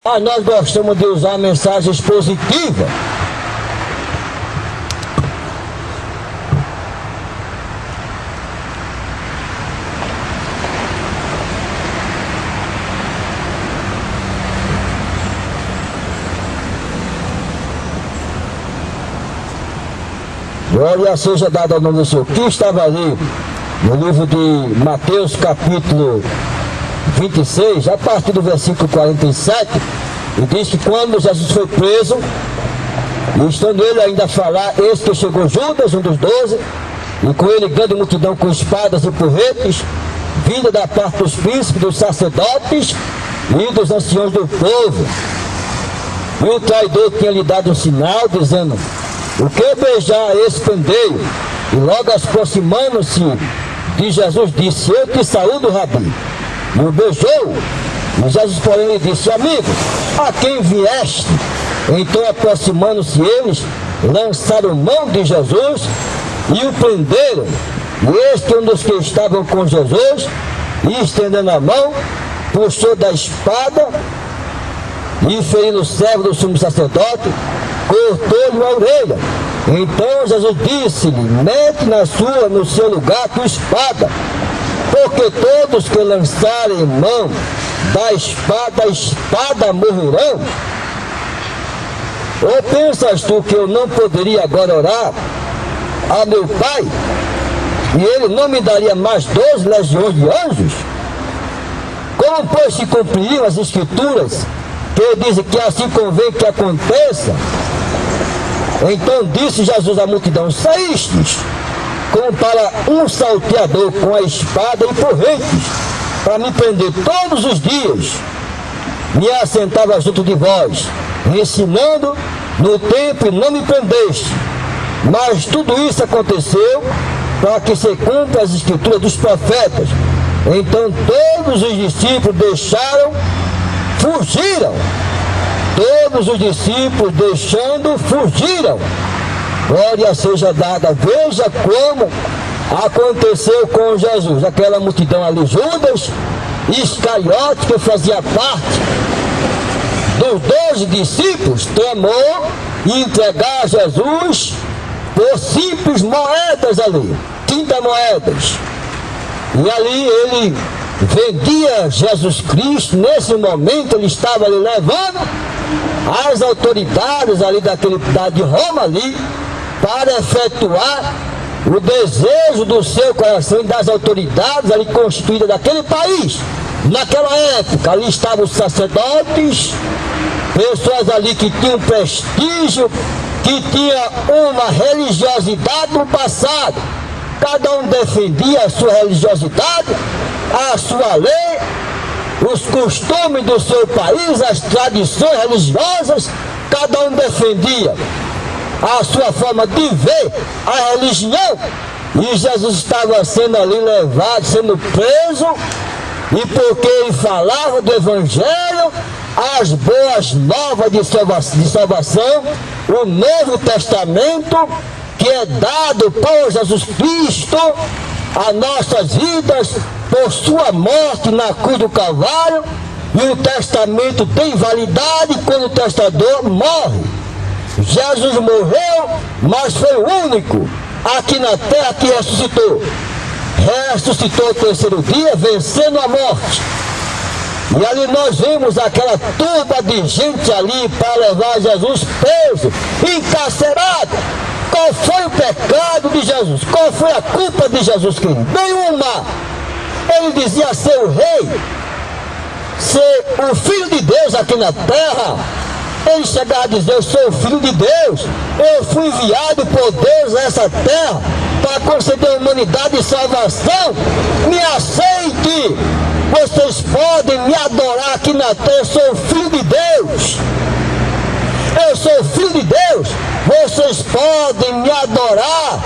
Mas nós gostamos de usar mensagens positivas. Glória seja dada ao nome do Senhor. Que estava ali no livro de Mateus, capítulo 26, a partir do versículo 47, e diz que quando Jesus foi preso, e estando ele ainda a falar, eis que chegou Judas, um dos 12, e com ele grande multidão com espadas e porretes, vinda da parte dos príncipes, dos sacerdotes e dos anciãos do povo. E o traidor tinha lhe dado um sinal, dizendo: o que beijar esse pendeio? E logo aproximando-se de Jesus, disse: eu te saúdo, Rabi. E o beijou. E Jesus, porém, lhe disse: amigo, a quem vieste? Então, aproximando-se eles, lançaram mão de Jesus e o prenderam. E este, um dos que estavam com Jesus, e estendendo a mão, puxou da espada e, ferindo o servo do sumo sacerdote, cortou-lhe a orelha. Então Jesus disse-lhe: mete no seu lugar a tua espada, porque todos que lançarem mão da espada, a espada morrerão. Ou pensas tu que eu não poderia agora orar a meu Pai, e ele não me daria mais 12 legiões de anjos? Como, pois, se cumpririam as escrituras que dizem que assim convém que aconteça? Então disse Jesus à multidão: saístes como para um salteador com a espada e porretes, para me prender todos os dias. Me assentava junto de vós, ensinando no templo, e não me prendeste. Mas tudo isso aconteceu para que se cumpra as escrituras dos profetas. Então todos os discípulos fugiram. Todos os discípulos, deixando, fugiram. Glória seja dada. Veja como aconteceu com Jesus. Aquela multidão ali, Judas Iscariote, que fazia parte dos 12 discípulos, tramou entregar Jesus por simples moedas ali, 30 moedas. E ali ele vendia Jesus Cristo. Nesse momento ele estava ali levando as autoridades ali de Roma ali, para efetuar o desejo do seu coração e das autoridades ali constituídas daquele país. Naquela época ali estavam os sacerdotes, pessoas ali que tinham prestígio, que tinham uma religiosidade no passado. Cada um defendia a sua religiosidade, a sua lei, os costumes do seu país, as tradições religiosas. Cada um defendia a sua forma de ver a religião. E Jesus estava sendo ali levado, sendo preso, e porque ele falava do Evangelho, as boas novas de salvação, o Novo Testamento, que é dado por Jesus Cristo a nossas vidas, por sua morte na cruz do Calvário. E o testamento tem validade quando o testador morre. Jesus morreu, mas foi o único aqui na terra que ressuscitou. Ressuscitou ao terceiro dia, vencendo a morte. E ali nós vimos aquela turba de gente ali para levar Jesus preso, encarcerado. Qual foi o pecado de Jesus? Qual foi a culpa de Jesus Cristo? Nenhuma. Ele dizia ser o rei, ser o Filho de Deus aqui na terra. Ele chegava a dizer: eu sou o Filho de Deus, eu fui enviado por Deus a essa terra para conceder a humanidade salvação. Me aceite, vocês podem me adorar aqui na terra, eu sou o Filho de Deus. Eu sou o Filho de Deus, vocês podem me adorar,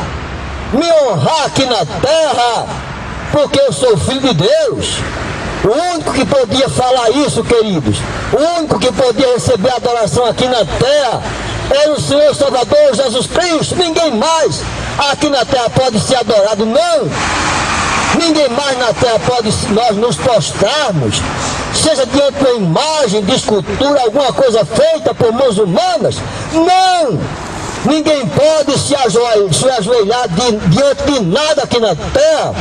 me honrar aqui na terra, porque eu sou o Filho de Deus. O único que podia falar isso, queridos, o único que podia receber adoração aqui na terra era o Senhor Salvador Jesus Cristo. Ninguém mais aqui na terra pode ser adorado, não. Ninguém mais na terra pode nós nos prostrarmos seja diante de uma imagem de escultura, alguma coisa feita por mãos humanas. Não! Ninguém pode se ajoelhar diante de nada aqui na terra.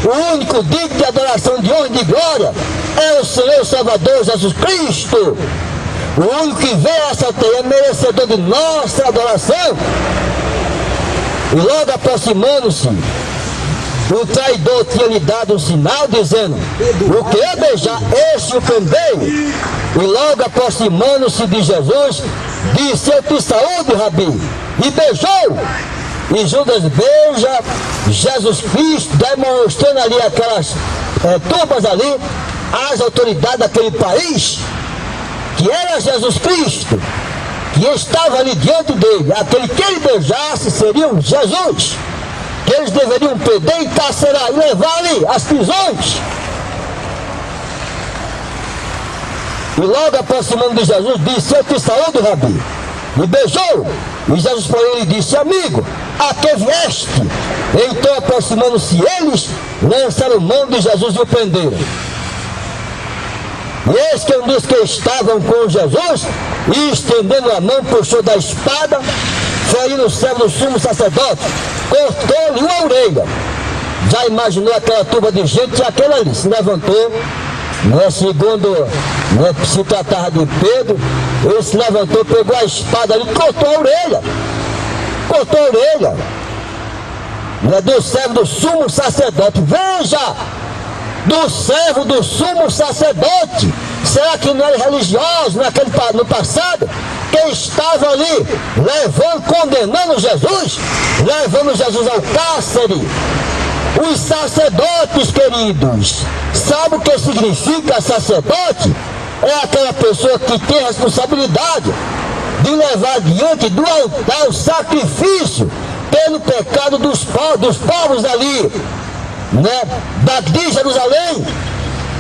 O único digno de adoração, de honra e de glória é o Senhor Salvador Jesus Cristo. O único que veio a essa terra é merecedor de nossa adoração. E logo aproximando-se, o traidor tinha lhe dado um sinal, dizendo: o que é beijar, esse o prendei. E logo aproximando-se de Jesus, disse: eu te saúde, Rabi. E beijou. E Judas beija Jesus Cristo, demonstrando ali aquelas turbas ali, as autoridades daquele país, que era Jesus Cristo, que estava ali diante dele. Aquele que ele beijasse seria um Jesus, que eles deveriam prender, encarcerar e levar ali às prisões. E logo aproximando de Jesus, disse: eu te saúdo, Rabi. E beijou. E Jesus, porém, lhe disse: amigo, a que vieste? Então, aproximando-se eles, lançaram mão de Jesus e o prenderam. E eis que um dos que estavam com Jesus, e estendendo a mão, puxou da espada, ferindo o servo do sumo sacerdote, cortou-lhe uma orelha. Já imaginou aquela turba de gente? E aquele ali se levantou, segundo se tratava de Pedro, ele se levantou, pegou a espada ali, cortou a orelha. Cortou a orelha do servo do sumo sacerdote. Veja! Do servo do sumo sacerdote. Será que não era religioso no passado? Que estava ali levando, condenando Jesus, levando Jesus ao cárcere. Os sacerdotes, queridos, sabe o que significa sacerdote? É aquela pessoa que tem a responsabilidade de levar diante do altar o sacrifício pelo pecado dos povos ali, né, de Jerusalém,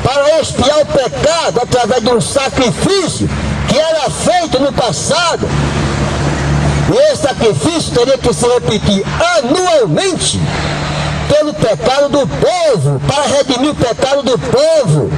para expiar o pecado através de um sacrifício que era feito no passado. E esse sacrifício teria que se repetir anualmente pelo pecado do povo, para redimir o pecado do povo.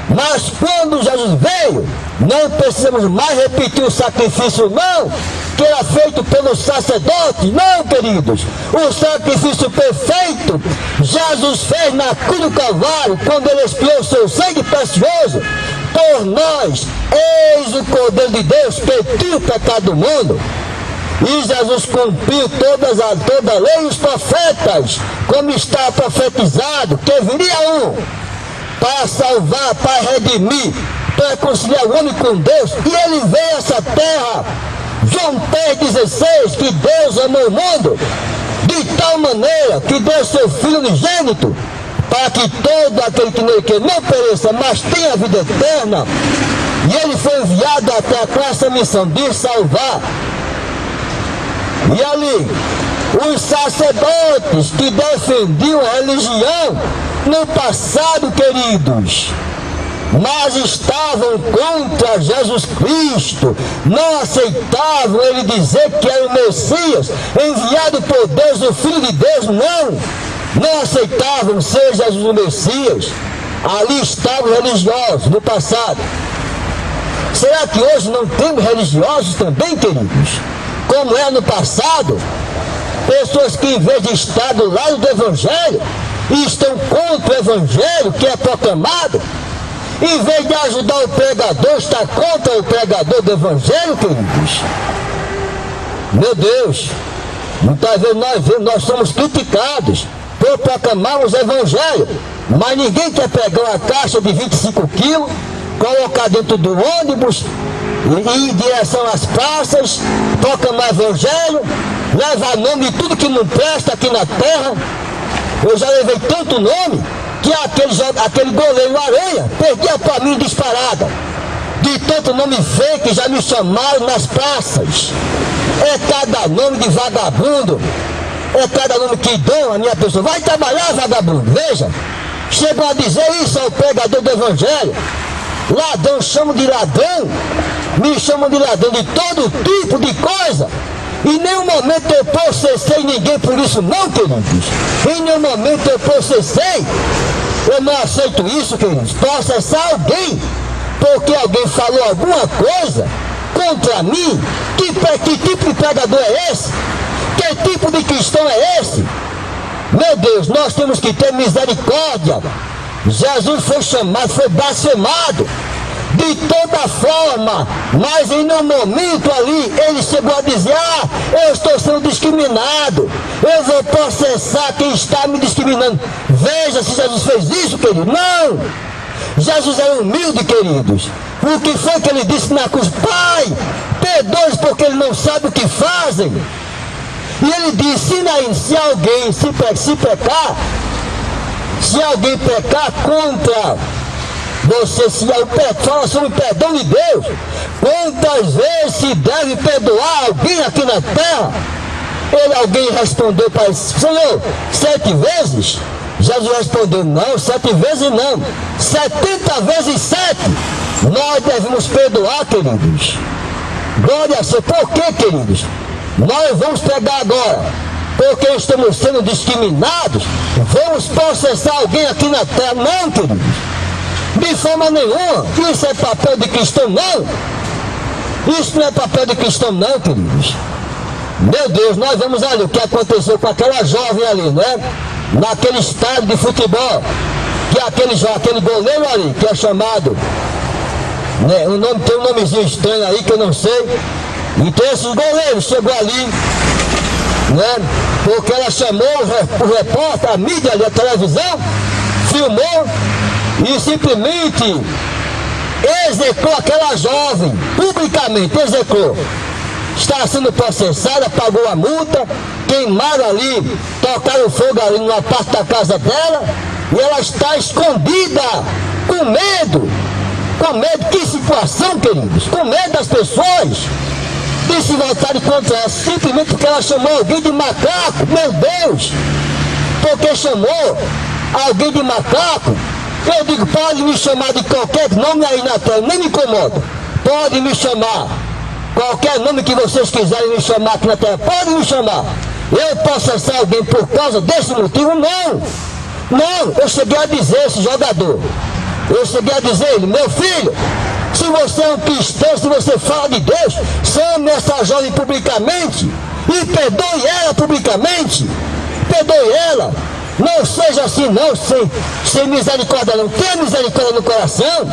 Mas quando Jesus veio, não precisamos mais repetir o sacrifício, não, que era feito pelos sacerdotes, não, queridos. O sacrifício perfeito Jesus fez na cruz do Calvário, quando ele expiou o seu sangue precioso por nós. Eis o Cordeiro de Deus que tira o pecado do mundo. E Jesus cumpriu toda a lei e os profetas, como está profetizado, que viria um para salvar, para redimir, para reconciliar o homem com Deus. E ele veio a essa terra. João 3,16, que Deus amou o mundo de tal maneira que deu seu Filho unigênito, para que todo aquele que nele quer não pereça, mas tenha vida eterna. E ele foi enviado até com essa missão de salvar. E ali, os sacerdotes que defendiam a religião no passado, queridos, mas estavam contra Jesus Cristo, não aceitavam ele dizer que era o Messias, enviado por Deus, o Filho de Deus, não aceitavam ser Jesus o Messias. Ali estavam religiosos no passado. Será que hoje não temos religiosos também, queridos? Como é no passado, pessoas que em vez de estar do lado do Evangelho, estão contra o Evangelho que é proclamado, em vez de ajudar o pregador, está contra o pregador do Evangelho, queridos. Meu Deus, não está vendo, nós somos criticados por proclamarmos o Evangelho, mas ninguém quer pegar uma caixa de 25 quilos, colocar dentro do ônibus, ir em direção às praças, proclamar Evangelho, levar nome de tudo que não presta aqui na terra. Eu já levei tanto nome que aquele goleiro Areia perdia para mim disparada. De tanto nome fake já me chamaram nas praças. É cada nome de vagabundo, é cada nome que dão a minha pessoa. Vai trabalhar, vagabundo, veja. Chegam a dizer isso ao pregador do Evangelho. Ladrão, chamam de ladrão, me chamam de ladrão de todo tipo de coisa. Em nenhum momento eu processei ninguém por isso, não, queridos. Em nenhum momento eu processei. Eu não aceito isso, queridos. Processar alguém porque alguém falou alguma coisa contra mim. Que tipo de pregador é esse? Que tipo de cristão é esse? Meu Deus, nós temos que ter misericórdia. Jesus foi chamado, foi blasfemado de toda forma, mas em um momento ali ele chegou a dizer: eu estou sendo discriminado, eu vou processar quem está me discriminando. Veja se Jesus fez isso, querido. Não! Jesus era humilde, queridos. O que foi que ele disse na cruz? Pai, perdoe-os porque eles não sabem o que fazem. E ele disse: se alguém pecar, se alguém pecar contra você, fala sobre o perdão de Deus, quantas vezes se deve perdoar alguém aqui na terra? Alguém respondeu para ele: Senhor, 7 vezes? Jesus respondeu: não, 7 vezes não, 70 vezes 7. Nós devemos perdoar, queridos. Glória a Deus. Por quê, queridos? Nós vamos pegar agora, porque estamos sendo discriminados, vamos processar alguém aqui na terra? Não, queridos, de forma nenhuma. Isso é papel de cristão? Não. Isso não é papel de cristão, não, queridos. Meu Deus, nós vamos ali o que aconteceu com aquela jovem ali, né? Naquele estádio de futebol, que aquele goleiro ali, que é chamado, né? Tem um nomezinho estranho aí que eu não sei. Então esses goleiros chegou ali, né? Porque ela chamou o repórter, a mídia ali, a televisão, filmou e simplesmente execrou aquela jovem, publicamente execrou. Está sendo processada, pagou a multa, queimaram ali, tocaram fogo ali numa parte da casa dela, e ela está escondida, com medo. Com medo, que situação, queridos? Com medo das pessoas de se voltarem contra ela, simplesmente porque ela chamou alguém de macaco. Meu Deus! Porque chamou alguém de macaco. Eu digo: pode me chamar de qualquer nome aí na terra, nem me incomoda. Pode me chamar, qualquer nome que vocês quiserem me chamar aqui na terra, pode me chamar. Eu posso acessar alguém por causa desse motivo? Não! Não! Eu cheguei a dizer esse jogador, eu cheguei a dizer ele: meu filho, se você é um cristão, se você fala de Deus, chame essa jovem publicamente e perdoe ela publicamente. Perdoe ela. Não seja assim não, sem misericórdia não. Tenha misericórdia no coração.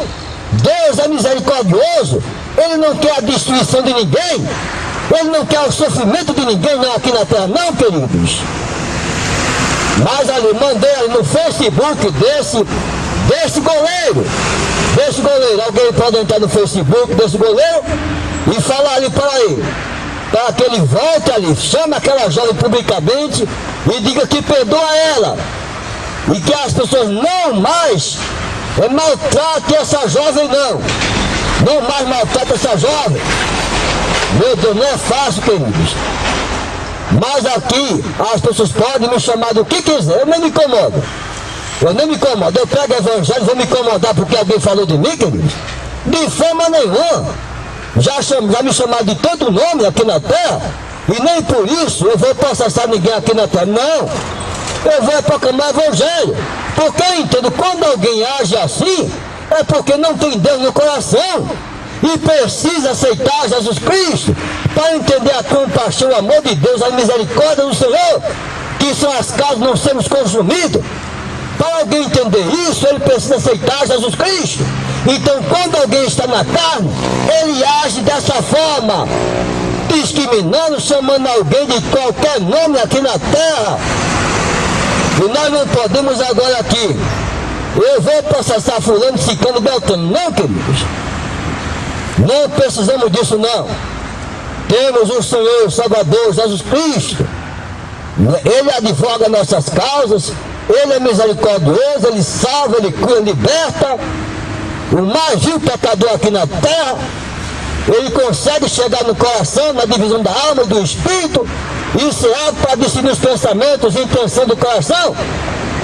Deus é misericordioso. Ele não quer a destruição de ninguém. Ele não quer o sofrimento de ninguém não aqui na terra, não, queridos. Mas ali, mandei ali no Facebook desse goleiro. Alguém pode entrar no Facebook desse goleiro e falar ali para ele, para que ele volte ali, chame aquela jovem publicamente e diga que perdoa ela, e que as pessoas não mais maltratem essa jovem, não mais maltratem essa jovem. Meu Deus, não é fácil, queridos. Mas aqui as pessoas podem me chamar do que quiser, eu nem me incomodo. Eu nem me incomodo. Eu pego o evangelho, vou me incomodar porque alguém falou de mim, queridos? De forma nenhuma. Já me chamaram de tanto nome aqui na terra, e nem por isso eu vou processar ninguém aqui na terra. Não. Eu vou proclamar o evangelho. Porque eu entendo, quando alguém age assim, é porque não tem Deus no coração e precisa aceitar Jesus Cristo para entender a compaixão, o amor de Deus, a misericórdia do Senhor, que são as causas de não sermos consumidos. Para alguém entender isso, ele precisa aceitar Jesus Cristo. Então, quando alguém está na carne, ele age dessa forma, discriminando, chamando alguém de qualquer nome aqui na terra. E nós não podemos agora aqui: eu vou processar fulano, ciclano, beltrano. Não, queridos. Não precisamos disso, não. Temos o Senhor, o Salvador, Jesus Cristo. Ele advoga nossas causas. Ele é misericordioso, ele salva, ele cura, liberta. O mais vil pecador aqui na terra, ele consegue chegar no coração, na divisão da alma e do espírito. Isso é algo para discernir os pensamentos e intenção do coração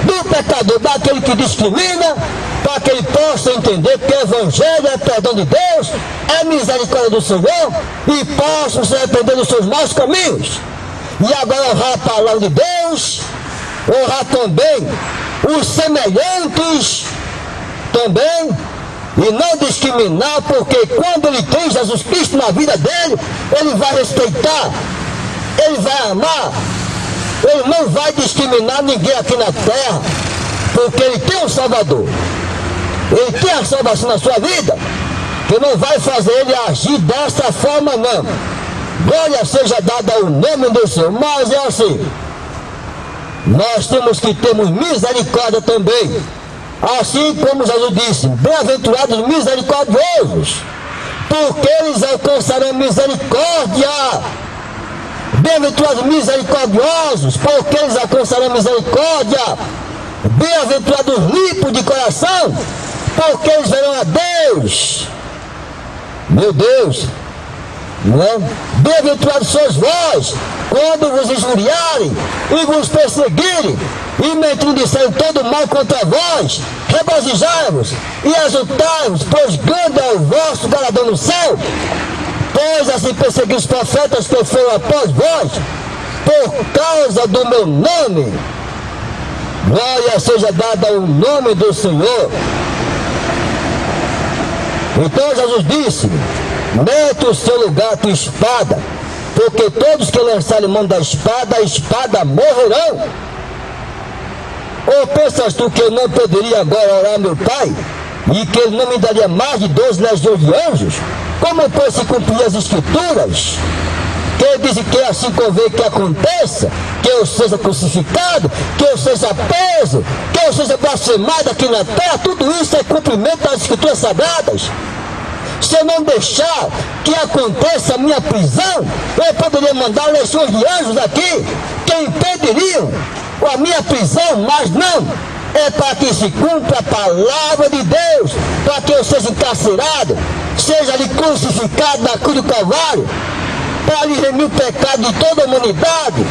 do pecador, daquele que discrimina, para que ele possa entender que o evangelho é perdão de Deus, é misericórdia do Senhor, e possa se arrepender dos seus maus caminhos. E agora honrar a palavra de Deus, honrar também os semelhantes também, E não discriminar, porque quando ele tem Jesus Cristo na vida dele, ele vai respeitar, ele vai amar, ele não vai discriminar ninguém aqui na terra, porque ele tem um Salvador, ele tem a salvação na sua vida, que não vai fazer ele agir dessa forma não. Glória seja dada ao nome do Senhor. Mas é assim, nós temos que termos misericórdia também, assim como Jesus disse: bem-aventurados misericordiosos, porque eles alcançarão misericórdia. Bem-aventurados misericordiosos, porque eles alcançarão misericórdia. Bem-aventurados limpos de coração, porque eles verão a Deus. Meu Deus, não é? Bem-aventurados sois vós, quando vos injuriarem e vos perseguirem, e mentindo disserem todo mal contra vós, regozijai-vos e exultai-vos, pois grande é o vosso galardão no céu. Pois assim perseguiram os profetas que foram após vós, por causa do meu nome. Glória seja dada ao nome do Senhor. Então Jesus disse: mete o seu lugar a tua espada, porque todos que lançarem mão da espada, a espada morrerão. Ou pensas tu que eu não poderia agora orar meu Pai, e que ele não me daria mais de 12 legiões de anjos? Como pois se cumprir as Escrituras, que ele diz que assim convém que aconteça, que eu seja crucificado, que eu seja preso, que eu seja blasfemado aqui na terra? Tudo isso é cumprimento das Escrituras Sagradas. Se eu não deixar que aconteça a minha prisão, eu poderia mandar legiões de anjos aqui, que impediriam a minha prisão, mas não. É para que se cumpra a palavra de Deus, para que eu seja encarcerado, seja ali crucificado na cruz do Calvário, para lhe remir o pecado de toda a humanidade.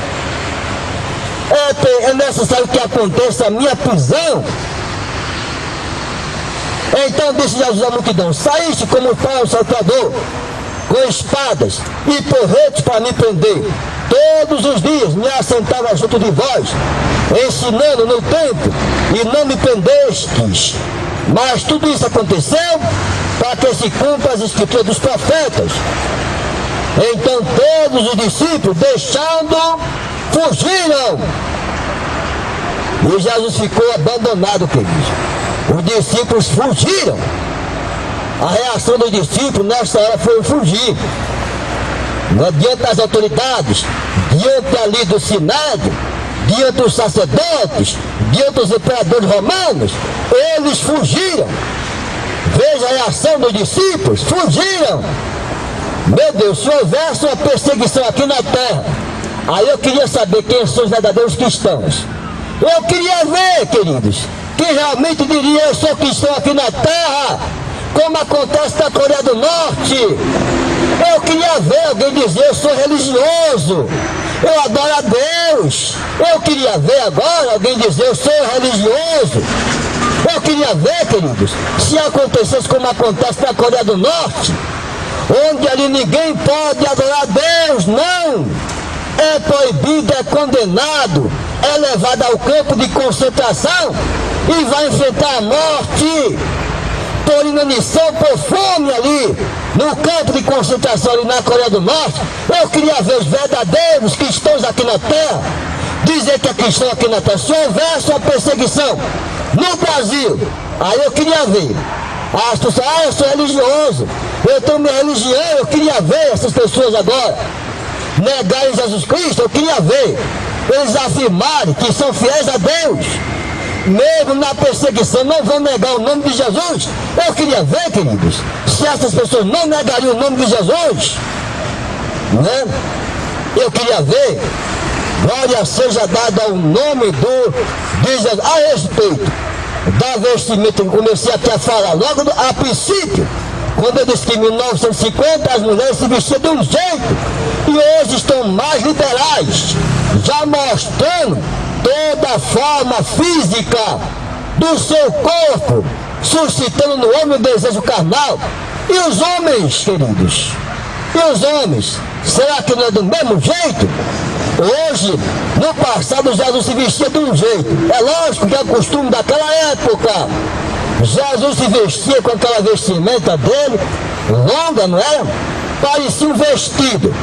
É necessário que aconteça a minha prisão. Então disse Jesus à multidão: saíste como para o saltador, com espadas e porretes para me prender. Todos os dias me assentava junto de vós, ensinando no templo, e não me prendestes. Mas tudo isso aconteceu para que se cumpra as Escrituras dos profetas. Então todos os discípulos, deixando, fugiram. E Jesus ficou abandonado, queridos. Os discípulos fugiram. A reação dos discípulos nessa hora foi fugir. Diante das autoridades, diante ali do Sinédrio, diante dos sacerdotes, diante dos imperadores romanos, eles fugiram. Veja a reação dos discípulos: fugiram. Meu Deus, se houvesse uma perseguição aqui na terra, aí eu queria saber quem são os verdadeiros cristãos. Eu queria ver, queridos, que realmente diria: eu sou cristão aqui na terra, como acontece na Coreia do Norte. Eu queria ver alguém dizer: eu sou religioso, eu adoro a Deus. Eu queria ver agora alguém dizer: eu sou religioso. Eu queria ver, queridos, se acontecesse como acontece na Coreia do Norte, onde ali ninguém pode adorar a Deus, não. É proibido, é condenado, é levado ao campo de concentração e vai enfrentar a morte por inanição, por fome ali no campo de concentração ali na Coreia do Norte. Eu queria ver os verdadeiros cristãos aqui na terra dizer que é cristão aqui na terra. Se houvesse uma perseguição no Brasil, aí eu queria ver as pessoas: eu sou religioso, eu tenho minha religião. Eu queria ver essas pessoas agora negarem Jesus Cristo. Eu queria ver eles afirmarem que são fiéis a Deus, mesmo na perseguição, não vão negar o nome de Jesus. Eu queria ver, queridos, se essas pessoas não negariam o nome de Jesus, né? Eu queria ver. Glória seja dada ao nome de Jesus. A respeito da vestimenta, eu comecei aqui a falar logo a princípio, quando eu disse que em 1950 as mulheres se vestiam de um jeito, e hoje estão mais liberais, já mostrando toda a forma física do seu corpo, suscitando no homem o desejo carnal. E os homens, queridos, e os homens, será que não é do mesmo jeito? Hoje, no passado, Jesus se vestia de um jeito. É lógico que é o costume daquela época. Jesus se vestia com aquela vestimenta dele, longa, não era? Parecia um vestido,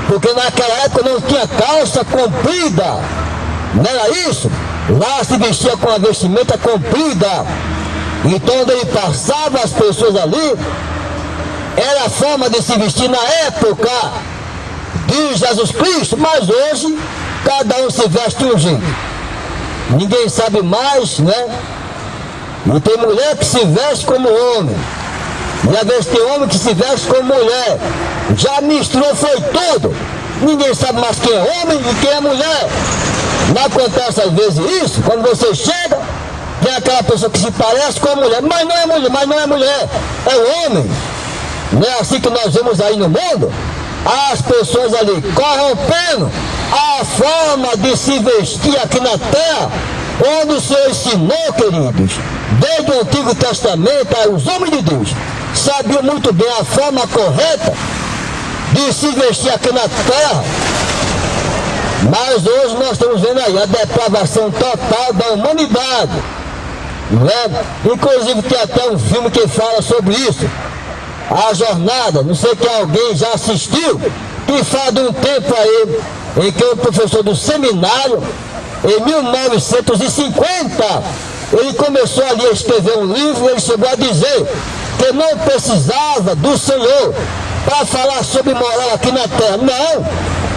porque naquela época não tinha calça comprida, não era isso? Lá se vestia com a vestimenta comprida. Então, quando ele passava, as pessoas ali, era a forma de se vestir na época de Jesus Cristo, mas hoje cada um se veste de um jeito. Ninguém sabe mais, né? E tem mulher que se veste como homem, e às vezes tem homem que se veste como mulher. Já misturou, foi tudo. Ninguém sabe mais quem é homem e quem é mulher. Não acontece às vezes isso, quando você chega, tem aquela pessoa que se parece com a mulher, mas não é mulher, é o homem. Não é assim que nós vemos aí no mundo? As pessoas ali corrompendo a forma de se vestir aqui na terra, onde o Senhor ensinou, queridos, desde o Antigo Testamento, os homens de Deus sabiam muito bem a forma correta de se vestir aqui na terra. Mas hoje nós estamos vendo aí a depravação total da humanidade, né? Inclusive tem até um filme que fala sobre isso, A Jornada, não sei que alguém já assistiu, que fala de um tempo aí em que o professor do seminário, em 1950, ele começou ali a escrever um livro. Ele chegou a dizer que não precisava do Senhor para falar sobre moral aqui na terra. Não,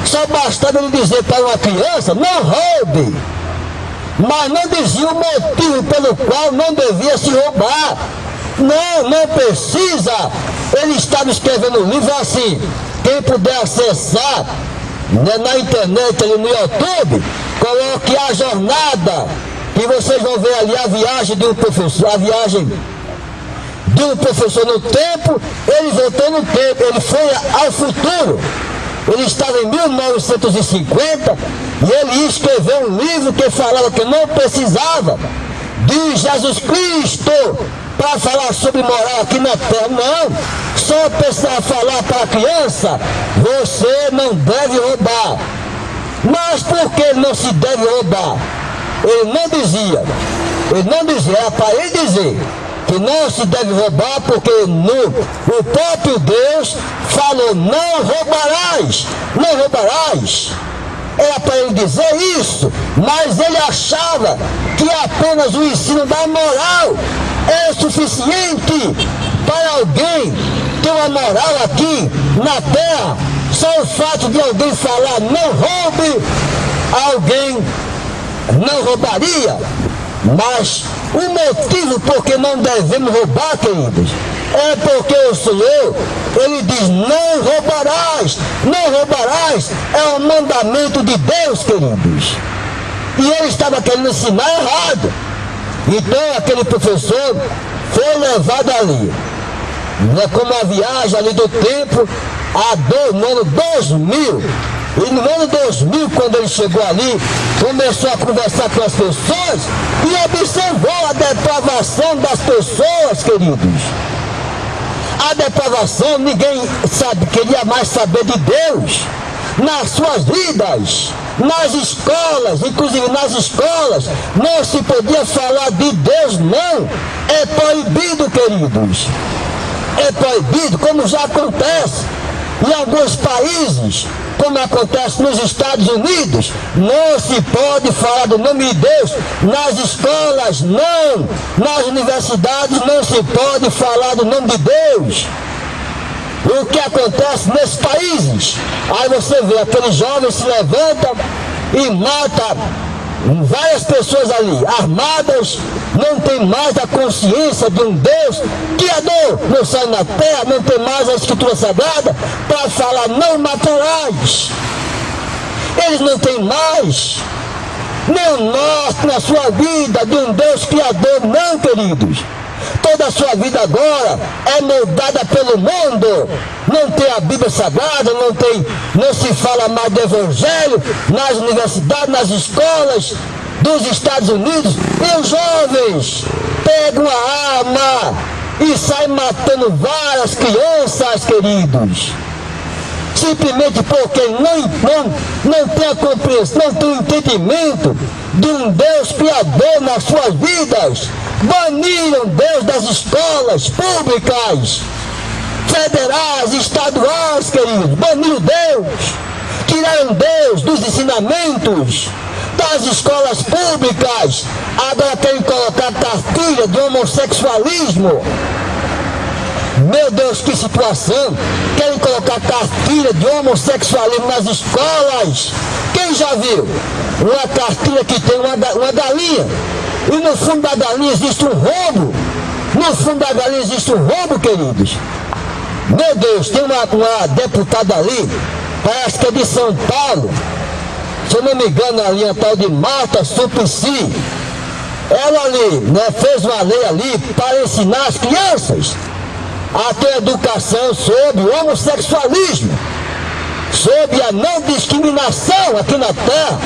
só bastava ele dizer para uma criança: não roube, mas não dizia o motivo pelo qual não devia se roubar. Não precisa. Ele estava escrevendo um livro assim, quem puder acessar, né, na internet, ali no YouTube, coloque A Jornada, e vocês vão ver ali a viagem de um professor, no tempo. Ele voltou no tempo, ele foi ao futuro. Ele estava em 1950 e ele escreveu um livro que falava que não precisava de Jesus Cristo para falar sobre moral aqui na terra. Não, só precisava falar para a criança: você não deve roubar. Mas por que não se deve roubar? Ele não dizia, era para ele dizer que não se deve roubar, porque o próprio Deus falou: não roubarás, não roubarás. Era para ele dizer isso, mas ele achava que apenas o ensino da moral é suficiente para alguém ter uma moral aqui na terra. Só o fato de alguém falar não roube, alguém não roubaria. Mas o motivo por que não devemos roubar, queridos, é porque o Senhor, ele diz: não roubarás, não roubarás. É um mandamento de Deus, queridos. E ele estava querendo ensinar errado. Então aquele professor foi levado ali, né, como a viagem ali do tempo, no ano 2000. E no ano 2000, quando ele chegou ali, começou a conversar com as pessoas e observou a depravação das pessoas, queridos. A depravação, ninguém queria mais saber de Deus nas suas vidas. Nas escolas, inclusive nas escolas, não se podia falar de Deus, não. É proibido, queridos. É proibido, como já acontece em alguns países, como acontece nos Estados Unidos. Não se pode falar do nome de Deus nas escolas, não. Nas universidades não se pode falar do nome de Deus. O que acontece nesses países? Aí você vê aqueles jovens se levantam e matam várias pessoas ali, armadas, não tem mais a consciência de um Deus criador no céu e na terra, não tem mais a Escritura Sagrada para falar não matarás. Eles não têm mais nem o norte na sua vida de um Deus criador, não, queridos. Toda a sua vida agora é moldada pelo mundo. Não tem a Bíblia Sagrada, não se fala mais do Evangelho nas universidades, nas escolas dos Estados Unidos. E os jovens pegam a arma e saem matando várias crianças, queridos. Simplesmente porque não tem a compreensão, não tem o entendimento de um Deus criador nas suas vidas. Baniram Deus das escolas públicas, federais, estaduais, queridos. Baniram Deus. Tiraram Deus dos ensinamentos das escolas públicas. Agora querem colocar cartilha de homossexualismo. Meu Deus, que situação! Querem colocar cartilha de homossexualismo nas escolas. Quem já viu uma cartilha que tem uma galinha e no fundo da galinha existe um rombo? No fundo da galinha existe um rombo, queridos. Meu Deus, tem uma deputada ali, parece que é de São Paulo, se eu não me engano, ali a tal de Marta Suplicy. Ela ali, né, fez uma lei ali para ensinar as crianças a ter educação sobre o homossexualismo, sobre a não discriminação aqui na terra.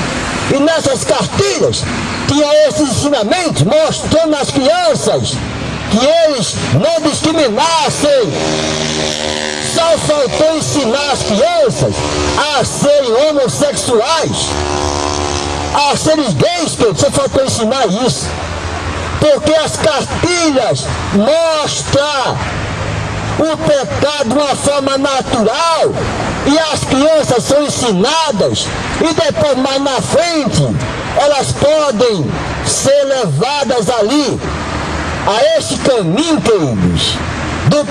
E nessas cartilhas tinha esses ensinamentos mostrando às crianças que eles não discriminassem. Só faltou ensinar as crianças a serem homossexuais, a serem gays, só faltou ensinar isso. Porque as cartilhas mostram o pecado de uma forma natural e as crianças são ensinadas e depois mais na frente elas podem ser levadas ali a esse caminho, queridos, do